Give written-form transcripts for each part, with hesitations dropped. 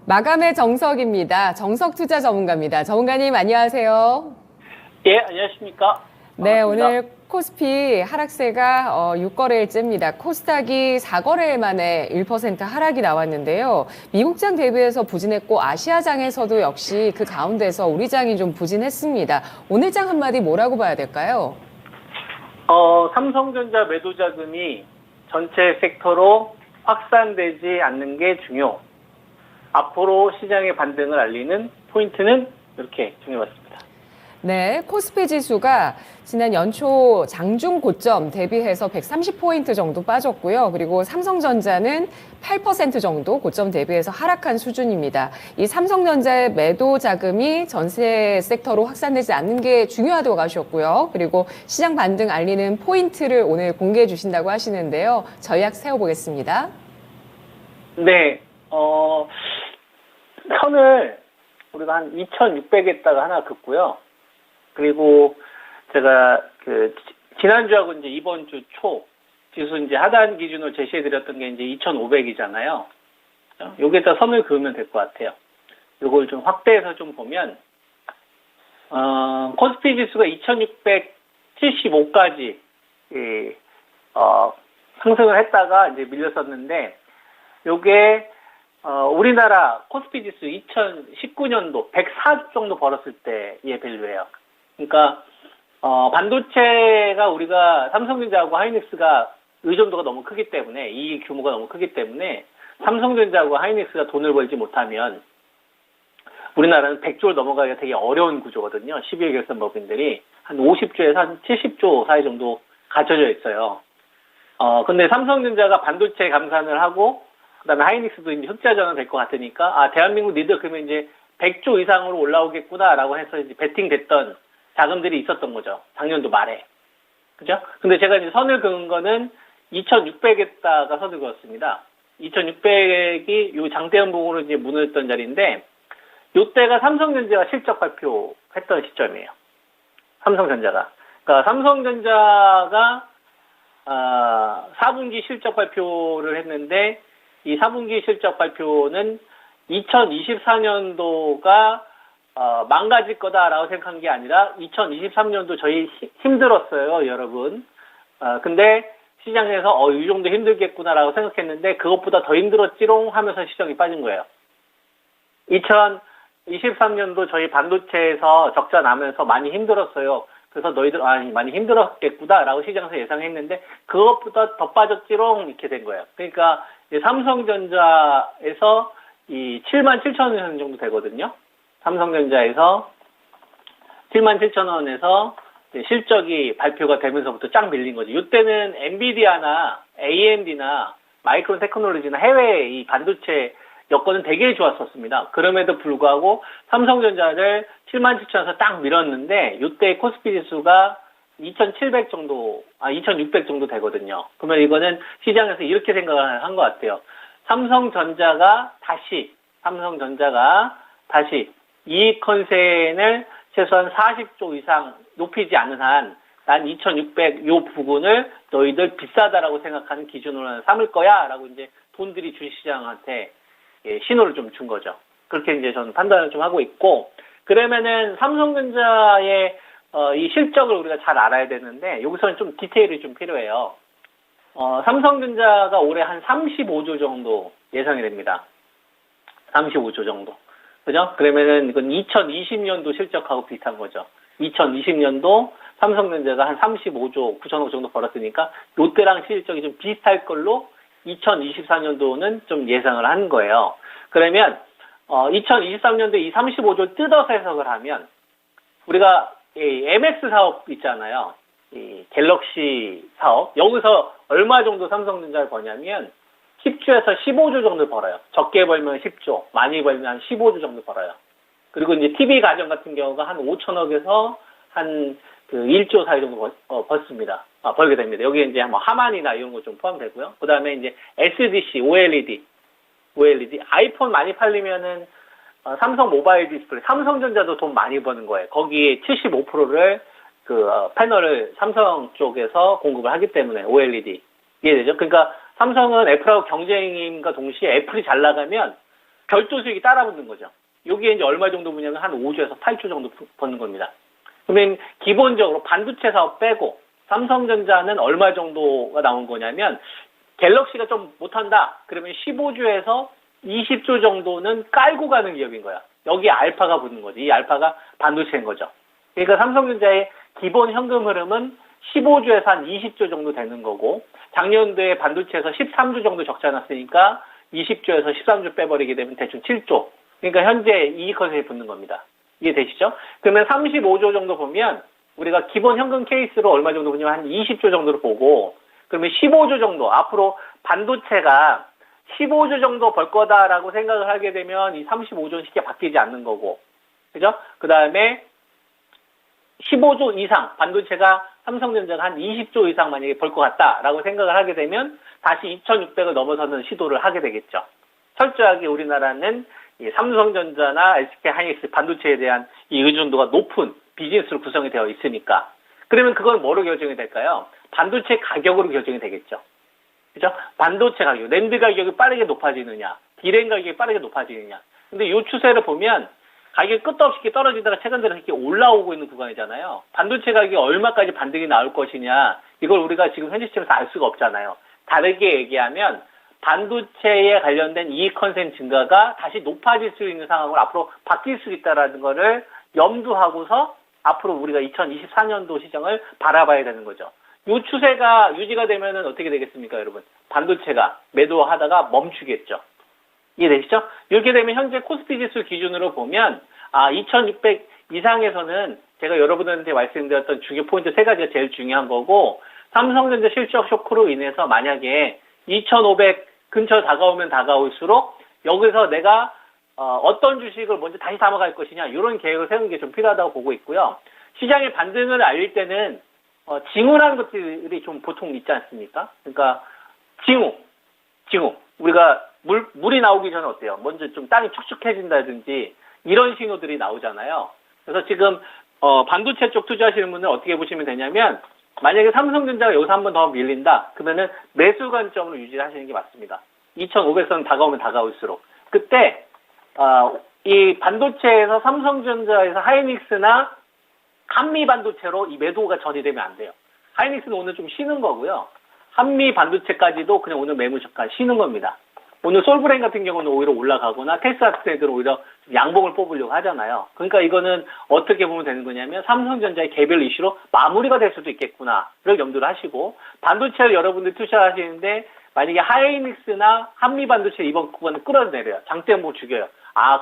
마감의 정석입니다. 정석 투자 전문가입니다. 전문가님 안녕하세요. 예, 안녕하십니까. 네, 반갑습니다. 오늘 코스피 하락세가 6거래일째입니다. 코스닥이 4거래일 만에 1% 하락이 나왔는데요. 미국장 대비해서 부진했고 아시아장에서도 역시 그 가운데서 우리 장이 좀 부진했습니다. 오늘 장 한마디 뭐라고 봐야 될까요? 삼성전자 매도 자금이 전체 섹터로 확산되지 않는 게 중요. 앞으로 시장의 반등을 알리는 포인트는 이렇게 정해봤습니다. 네, 코스피 지수가 지난 연초 장중 고점 대비해서 130포인트 정도 빠졌고요. 그리고 삼성전자는 8% 정도 고점 대비해서 하락한 수준입니다. 이 삼성전자의 매도 자금이 전세 섹터로 확산되지 않는 게 중요하다고 하셨고요. 그리고 시장 반등 알리는 포인트를 오늘 공개해 주신다고 하시는데요. 전략 세워보겠습니다. 네, 선을 우리가 한 2,600에다가 하나 긋고요. 그리고 제가 지난주하고 이제 이번 주 초 지수 이제 하단 기준으로 제시해드렸던 게 이제 2,500이잖아요. 여기에다 선을 그으면 될 것 같아요. 이걸 좀 확대해서 좀 보면, 코스피 지수가 2,675까지, 상승을 했다가 이제 밀렸었는데, 요게, 우리나라 코스피 지수 2019년도 104주 정도 벌었을 때의 밸류예요. 그러니까 반도체가 우리가 삼성전자하고 하이닉스가 의존도가 너무 크기 때문에 이 규모가 너무 크기 때문에 삼성전자하고 하이닉스가 돈을 벌지 못하면 우리나라는 100조를 넘어가기가 되게 어려운 구조거든요. 12일 결산법인들이 한 50조에서 한 70조 사이 정도 갖춰져 있어요. 근데 삼성전자가 반도체 감산을 하고 그다음에 하이닉스도 이제 흑자 전환될 것 같으니까 대한민국 니들 그러면 이제 100조 이상으로 올라오겠구나라고 해서 이제 베팅됐던 자금들이 있었던 거죠. 작년도 말에. 그죠? 근데 제가 이제 선을 그은 거는 2,600에다가 선을 그었습니다. 2,600이 요 장대연봉으로 이제 문을 였던 자리인데, 요때가 삼성전자가 실적 발표했던 시점이에요. 삼성전자가. 그러니까 삼성전자가, 4분기 실적 발표를 했는데, 이 4분기 실적 발표는 2024년도가 망가질 거다라고 생각한 게 아니라 2023년도 저희 힘들었어요, 여러분. 근데 시장에서 이 정도 힘들겠구나라고 생각했는데 그것보다 더 힘들었지롱 하면서 시장이 빠진 거예요. 2023년도 저희 반도체에서 적자 나면서 많이 힘들었어요. 그래서 너희들 많이 힘들었겠구나라고 시장에서 예상했는데 그것보다 더 빠졌지롱 이렇게 된 거예요. 그러니까 삼성전자에서 이 77,000원 정도 되거든요. 삼성전자에서 77,000원에서 실적이 발표가 되면서부터 쫙 밀린 거죠. 이때는 엔비디아나 AMD나 마이크론 테크놀로지나 해외 이 반도체 여건은 되게 좋았었습니다. 그럼에도 불구하고 삼성전자를 77,000원에서 딱 밀었는데 이때 코스피 지수가 2,700 정도, 2,600 정도 되거든요. 그러면 이거는 시장에서 이렇게 생각을 한 것 같아요. 삼성전자가 다시 이익 컨센을 최소한 40조 이상 높이지 않는 한 난 2,600 요 부분을 너희들 비싸다라고 생각하는 기준으로 삼을 거야 라고 이제 돈들이 주시장한테 신호를 좀 준 거죠. 그렇게 이제 저는 판단을 좀 하고 있고, 그러면은 삼성전자의 이 실적을 우리가 잘 알아야 되는데 여기서는 좀 디테일이 좀 필요해요. 삼성전자가 올해 한 35조 정도 예상이 됩니다. 35조 정도. 그죠? 그러면은 이건 2020년도 실적하고 비슷한 거죠. 2020년도 삼성전자가 한 35조 9천억 정도 벌었으니까 롯데랑 실적이 좀 비슷할 걸로 2024년도는 좀 예상을 한 거예요. 그러면 2023년도 이 35조 뜯어서 해석을 하면 우리가 이 MX 사업 있잖아요. 이 갤럭시 사업. 여기서 얼마 정도 삼성전자를 버냐면 10조에서 15조 정도 벌어요. 적게 벌면 10조, 많이 벌면 한 15조 정도 벌어요. 그리고 이제 TV 가전 같은 경우가 한 5천억에서 한 1조 사이 정도 벌게 됩니다. 여기에 이제 뭐 하만이나 이런 거 좀 포함되고요. 그 다음에 이제 SDC, OLED, 아이폰 많이 팔리면은 삼성 모바일 디스플레이, 삼성전자도 돈 많이 버는 거예요. 거기에 75%를 패널을 삼성 쪽에서 공급을 하기 때문에 OLED 이해되죠? 그러니까 삼성은 애플하고 경쟁임과 동시에 애플이 잘 나가면 별도 수익이 따라 붙는 거죠. 여기에 이제 얼마 정도 붙냐면 한 5조에서 8조 정도 버는 겁니다. 그러면 기본적으로 반도체 사업 빼고 삼성전자는 얼마 정도가 나온 거냐면 갤럭시가 좀 못한다. 그러면 15조에서 20조 정도는 깔고 가는 기업인 거야. 여기 알파가 붙는 거지. 이 알파가 반도체인 거죠. 그러니까 삼성전자의 기본 현금 흐름은 15조에서 한 20조 정도 되는 거고 작년도에 반도체에서 13조 정도 적자 났으니까 20조에서 13조 빼버리게 되면 대충 7조. 그러니까 현재 이익 컨셉이 붙는 겁니다. 이해되시죠? 그러면 35조 정도 보면 우리가 기본 현금 케이스로 얼마 정도 보냐면 한 20조 정도로 보고 그러면 15조 정도 앞으로 반도체가 15조 정도 벌 거다라고 생각을 하게 되면 이 35조는 쉽게 바뀌지 않는 거고 그죠? 그 다음에 15조 이상 반도체가 삼성전자가 한 20조 이상 만약에 벌 것 같다라고 생각을 하게 되면 다시 2,600을 넘어서는 시도를 하게 되겠죠. 철저하게 우리나라는 이 삼성전자나 SK하이닉스 반도체에 대한 이 의존도가 높은 비즈니스로 구성이 되어 있으니까 그러면 그건 뭐로 결정이 될까요? 반도체 가격으로 결정이 되겠죠. 그죠? 반도체 가격, 랜드 가격이 빠르게 높아지느냐, 디램 가격이 빠르게 높아지느냐. 근데 이 추세를 보면 가격이 끝도 없이 이렇게 떨어지다가 최근 들어 이렇게 올라오고 있는 구간이잖아요. 반도체 가격이 얼마까지 반등이 나올 것이냐, 이걸 우리가 지금 현재 시점에서 알 수가 없잖아요. 다르게 얘기하면 반도체에 관련된 이익 컨센 증가가 다시 높아질 수 있는 상황으로 앞으로 바뀔 수 있다는 거를 염두하고서 앞으로 우리가 2024년도 시장을 바라봐야 되는 거죠. 이 추세가 유지가 되면은 어떻게 되겠습니까, 여러분? 반도체가 매도하다가 멈추겠죠. 이해되시죠? 이렇게 되면 현재 코스피 지수 기준으로 보면 2600 이상에서는 제가 여러분들한테 말씀드렸던 중요 포인트 세 가지가 제일 중요한 거고 삼성전자 실적 쇼크로 인해서 만약에 2500 근처 다가오면 다가올수록 여기서 내가 어떤 주식을 먼저 다시 담아갈 것이냐 이런 계획을 세우는 게 좀 필요하다고 보고 있고요. 시장의 반등을 알릴 때는 징후라는 것들이 좀 보통 있지 않습니까? 그러니까 징후 우리가 물이 나오기 전에 어때요? 먼저 좀 땅이 축축해진다든지 이런 신호들이 나오잖아요. 그래서 지금 반도체 쪽 투자하시는 분은 어떻게 보시면 되냐면 만약에 삼성전자가 여기서 한 번 더 밀린다 그러면은 매수 관점으로 유지하시는 게 맞습니다. 2,500선 다가오면 다가올수록 그때 이 반도체에서 삼성전자에서 하이닉스나 한미 반도체로 이 매도가 전이되면 안 돼요. 하이닉스는 오늘 좀 쉬는 거고요. 한미 반도체까지도 그냥 오늘 매물 잠깐 쉬는 겁니다. 오늘 솔브레인 같은 경우는 오히려 올라가거나 텍사스애들은 오히려 양봉을 뽑으려고 하잖아요. 그러니까 이거는 어떻게 보면 되는 거냐면 삼성전자의 개별 이슈로 마무리가 될 수도 있겠구나를 염두를 하시고 반도체를 여러분들 투자하시는데 만약에 하이닉스나 한미 반도체 이번 구간을 끌어내려요. 장대모 죽여요.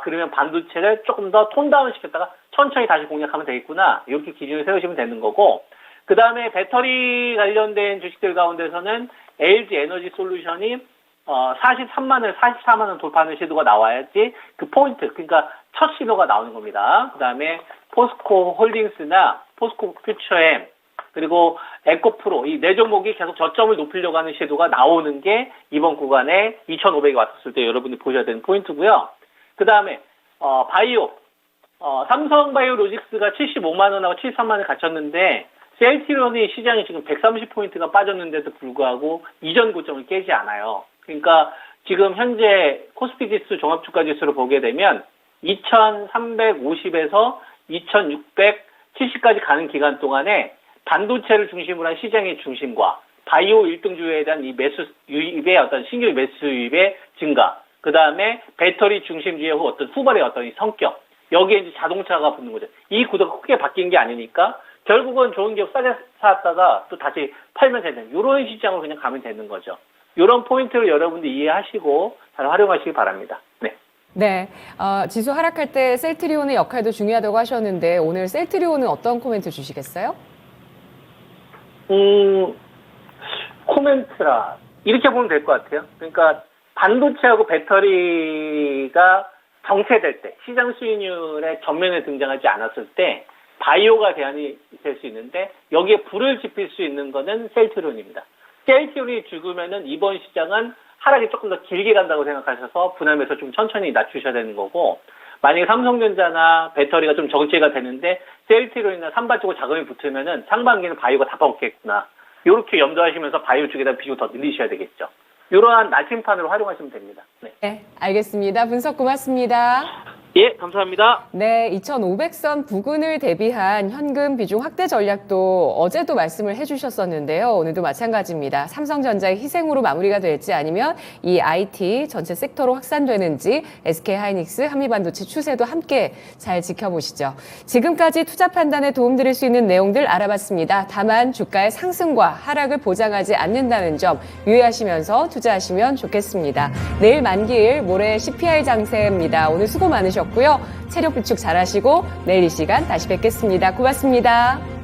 그러면 반도체를 조금 더 톤다운 시켰다가 천천히 다시 공략하면 되겠구나. 이렇게 기준을 세우시면 되는 거고 그 다음에 배터리 관련된 주식들 가운데서는 LG 에너지 솔루션이 44만 원 돌파하는 시도가 나와야지 그 포인트, 그러니까 첫 시도가 나오는 겁니다. 그 다음에 포스코 홀딩스나 포스코 퓨처엠 그리고 에코프로 이 네 종목이 계속 저점을 높이려고 하는 시도가 나오는 게 이번 구간에 2,500이 왔었을 때 여러분이 보셔야 되는 포인트고요. 그 다음에 바이오 삼성바이오로직스가 75만 원하고 73만 원을 갖췄는데 셀트리온이 시장이 지금 130포인트가 빠졌는데도 불구하고 이전 고점을 깨지 않아요. 그러니까 지금 현재 코스피 지수 종합주가 지수를 보게 되면 2350에서 2670까지 가는 기간 동안에 반도체를 중심으로 한 시장의 중심과 바이오 1등주에 대한 이 매수 유입의 어떤 신규 매수 유입의 증가, 그 다음에 배터리 중심주의 어떤 후발의 어떤 이 성격, 여기에 이제 자동차가 붙는 거죠. 이 구도가 크게 바뀐 게 아니니까 결국은 좋은 기업 싸게 샀다가 또 다시 팔면 되는 이런 시장으로 그냥 가면 되는 거죠. 이런 포인트를 여러분들 이해하시고 잘 활용하시기 바랍니다. 네. 네, 지수 하락할 때 셀트리온의 역할도 중요하다고 하셨는데 오늘 셀트리온은 어떤 코멘트 주시겠어요? 코멘트라 이렇게 보면 될 것 같아요. 그러니까 반도체하고 배터리가 정체될 때 시장 수익률의 전면에 등장하지 않았을 때 바이오가 대안이 될 수 있는데 여기에 불을 지필 수 있는 거는 셀트리온입니다. 셀트리온이 죽으면은 이번 시장은 하락이 조금 더 길게 간다고 생각하셔서 분할매수 좀 천천히 낮추셔야 되는 거고 만약에 삼성전자나 배터리가 좀 정체가 되는데 셀트리온이나 산발 쪽으로 자금이 붙으면은 상반기는 바이오가 다 먹겠구나. 이렇게 염두하시면서 바이오 쪽에다 비중 더 늘리셔야 되겠죠. 이러한 나침판으로 활용하시면 됩니다. 네. 네, 알겠습니다. 분석 고맙습니다. 예, 감사합니다. 네, 2,500선 부근을 대비한 현금 비중 확대 전략도 어제도 말씀을 해주셨었는데요. 오늘도 마찬가지입니다. 삼성전자의 희생으로 마무리가 될지 아니면 이 IT 전체 섹터로 확산되는지 SK하이닉스, 한미반도체 추세도 함께 잘 지켜보시죠. 지금까지 투자 판단에 도움드릴 수 있는 내용들 알아봤습니다. 다만 주가의 상승과 하락을 보장하지 않는다는 점 유의하시면서 투자하시면 좋겠습니다. 내일 만기일 모레 CPI 장세입니다. 오늘 수고 많으셨고요. 체력 비축 잘하시고 내일 이 시간 다시 뵙겠습니다. 고맙습니다.